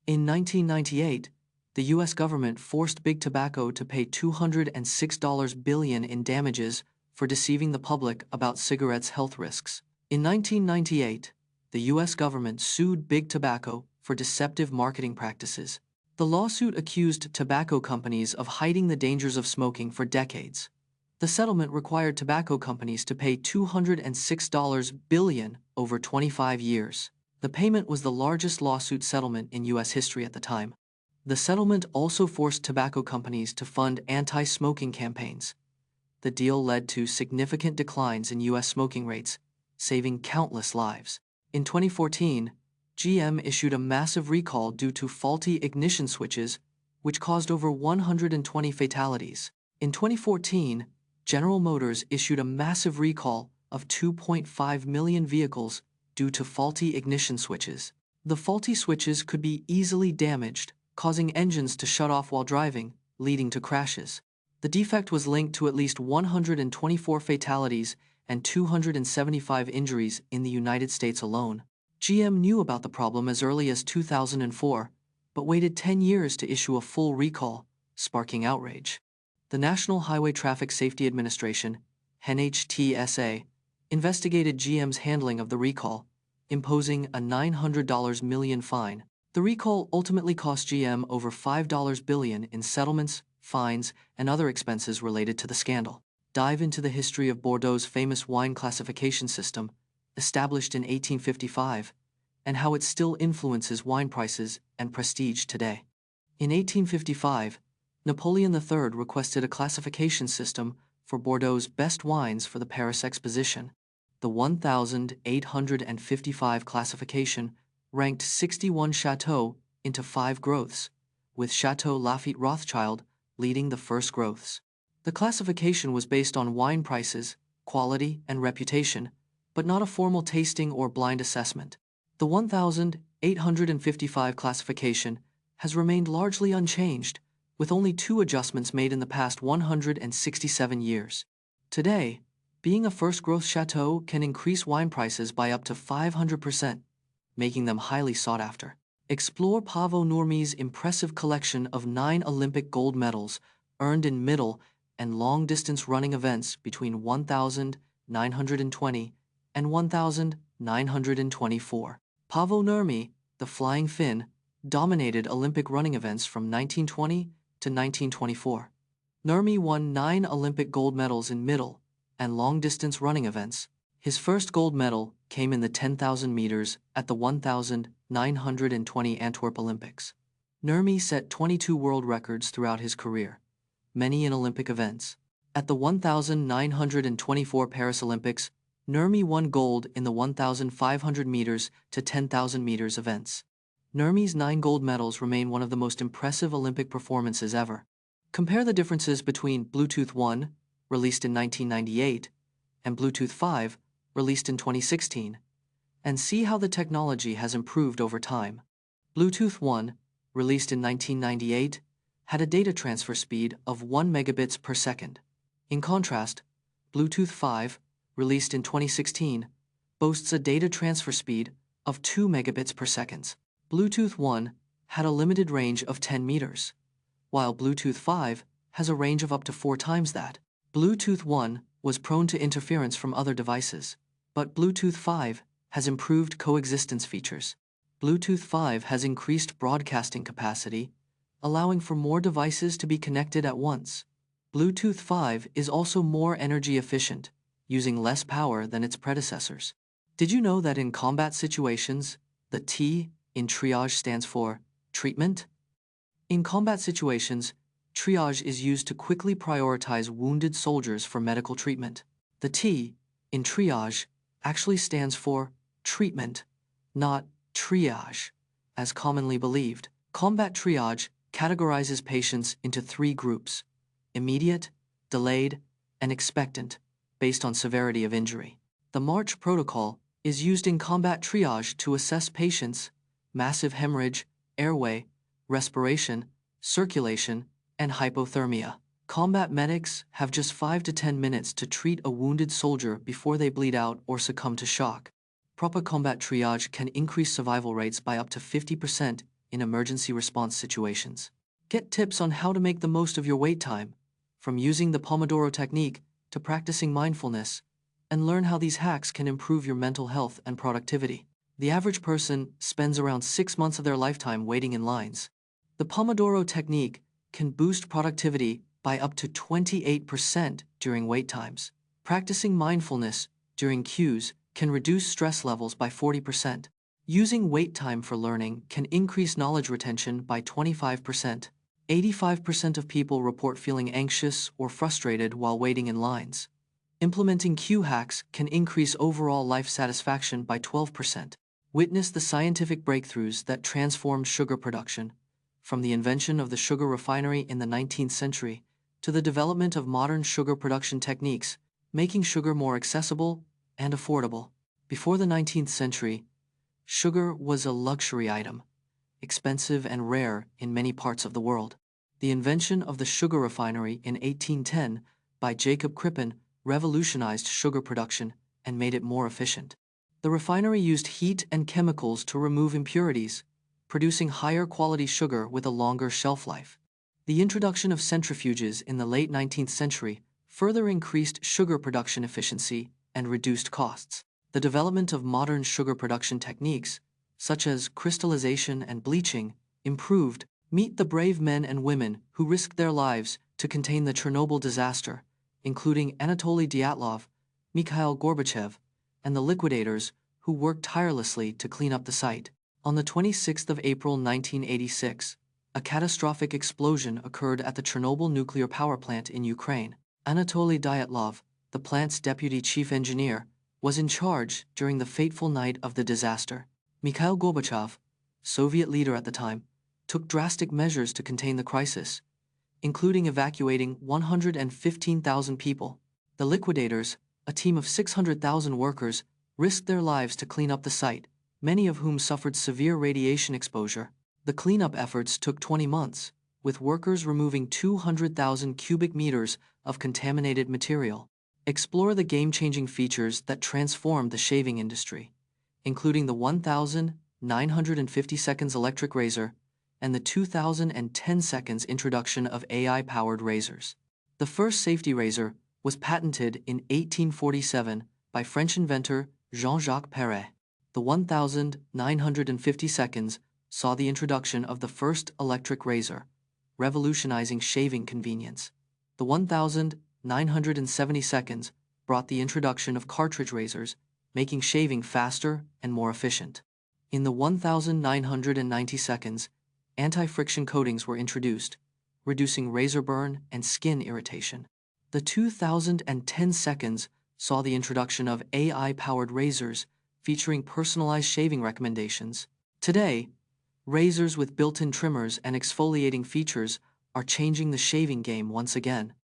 In 1998, the U.S. government forced Big Tobacco to pay $206 billion in damages for deceiving the public about cigarettes' health risks. In 1998, the U.S. government sued Big Tobacco for deceptive marketing practices. The lawsuit accused tobacco companies of hiding the dangers of smoking for decades. The settlement required tobacco companies to pay $206 billion over 25 years. The payment was the largest lawsuit settlement in U.S. history at the time. The settlement also forced tobacco companies to fund anti-smoking campaigns. The deal led to significant declines in U.S. smoking rates, saving countless lives. In 2014, GM issued a massive recall due to faulty ignition switches, which caused over 120 fatalities. In 2014, General Motors issued a massive recall of 2.5 million vehicles due to faulty ignition switches. The faulty switches could be easily damaged, causing engines to shut off while driving, leading to crashes. The defect was linked to at least 124 fatalities and 275 injuries in the United States alone. GM knew about the problem as early as 2004, but waited 10 years to issue a full recall, sparking outrage. The National Highway Traffic Safety Administration, NHTSA, investigated GM's handling of the recall, imposing a $900 million fine. The recall ultimately cost GM over $5 billion in settlements, fines, and other expenses related to the scandal. Dive into the history of Bordeaux's famous wine classification system, established in 1855, and how it still influences wine prices and prestige today. In 1855, Napoleon III requested a classification system for Bordeaux's best wines for the Paris Exposition. The 1855 classification ranked 61 chateaux into 5 growths, with Chateau Lafite Rothschild leading the first growths. The classification was based on wine prices, quality, and reputation, but not a formal tasting or blind assessment. The 1855 classification has remained largely unchanged, with only 2 adjustments made in the past 167 years. Today, being a first-growth chateau can increase wine prices by up to 500%, making them highly sought after. Explore Paavo Nurmi's impressive collection of 9 Olympic gold medals earned in middle and long-distance running events between 1920 and 1924. Paavo Nurmi, the Flying Finn, dominated Olympic running events from 1920 to 1924. Nurmi won 9 Olympic gold medals in middle and long-distance running events. His first gold medal came in the 10,000 meters at the 1920 Antwerp Olympics. Nurmi set 22 world records throughout his career, many in Olympic events. At the 1924 Paris Olympics, Nurmi won gold in the 1,500 meters to 10,000 meters events. Nurmi's 9 gold medals remain one of the most impressive Olympic performances ever. Compare the differences between Bluetooth 1, released in 1998, and Bluetooth 5, released in 2016, and see how the technology has improved over time. Bluetooth 1, released in 1998, had a data transfer speed of 1 megabits per second. In contrast, Bluetooth 5, released in 2016, boasts a data transfer speed of 2 megabits per second. Bluetooth 1 had a limited range of 10 meters, while Bluetooth 5 has a range of up to 4 times that. Bluetooth 1 was prone to interference from other devices, but Bluetooth 5 has improved coexistence features. Bluetooth 5 has increased broadcasting capacity, allowing for more devices to be connected at once. Bluetooth 5 is also more energy efficient, using less power than its predecessors. Did you know that in combat situations, the T in triage stands for treatment? In combat situations, triage is used to quickly prioritize wounded soldiers for medical treatment. The T in triage actually stands for treatment, not triage, as commonly believed. Combat triage categorizes patients into 3 groups: immediate, delayed, and expectant, based on severity of injury. The March protocol is used in combat triage to assess patients' massive hemorrhage, airway, respiration, circulation, and hypothermia. Combat medics have just 5 to 10 minutes to treat a wounded soldier before they bleed out or succumb to shock. Proper combat triage can increase survival rates by up to 50% in emergency response situations. Get tips on how to make the most of your wait time, from using the Pomodoro technique to practicing mindfulness, and learn how these hacks can improve your mental health and productivity. The average person spends around 6 months of their lifetime waiting in lines. The Pomodoro technique can boost productivity by up to 28% during wait times. Practicing mindfulness during queues can reduce stress levels by 40%. Using wait time for learning can increase knowledge retention by 25%. 85% of people report feeling anxious or frustrated while waiting in lines. Implementing queue hacks can increase overall life satisfaction by 12%. Witness the scientific breakthroughs that transformed sugar production, from the invention of the sugar refinery in the 19th century to the development of modern sugar production techniques, making sugar more accessible and affordable. Before the 19th century, sugar was a luxury item, expensive and rare in many parts of the world. The invention of the sugar refinery in 1810 by Jacob Crippen revolutionized sugar production and made it more efficient. The refinery used heat and chemicals to remove impurities, producing higher quality sugar with a longer shelf life. The introduction of centrifuges in the late 19th century further increased sugar production efficiency and reduced costs. The development of modern sugar production techniques, such as crystallization and bleaching, improved. Meet the brave men and women who risked their lives to contain the Chernobyl disaster, including Anatoly Dyatlov, Mikhail Gorbachev, and the liquidators who worked tirelessly to clean up the site. On the 26th of April 1986, a catastrophic explosion occurred at the Chernobyl nuclear power plant in Ukraine. Anatoly Dyatlov, the plant's deputy chief engineer, was in charge during the fateful night of the disaster. Mikhail Gorbachev, Soviet leader at the time, took drastic measures to contain the crisis, including evacuating 115,000 people. The liquidators, a team of 600,000 workers, risked their lives to clean up the site, many of whom suffered severe radiation exposure. The cleanup efforts took 20 months, with workers removing 200,000 cubic meters of contaminated material. Explore the game-changing features that transformed the shaving industry, including the 1,950 seconds electric razor and the 2010 seconds introduction of AI-powered razors. The first safety razor was patented in 1847 by French inventor Jean-Jacques Perret. The 1,950 seconds saw the introduction of the first electric razor, revolutionizing shaving convenience. The 1,970 seconds brought the introduction of cartridge razors, making shaving faster and more efficient. In the 1,990 seconds, anti-friction coatings were introduced, reducing razor burn and skin irritation. The 2010 seconds saw the introduction of AI-powered razors featuring personalized shaving recommendations. Today, razors with built-in trimmers and exfoliating features are changing the shaving game once again.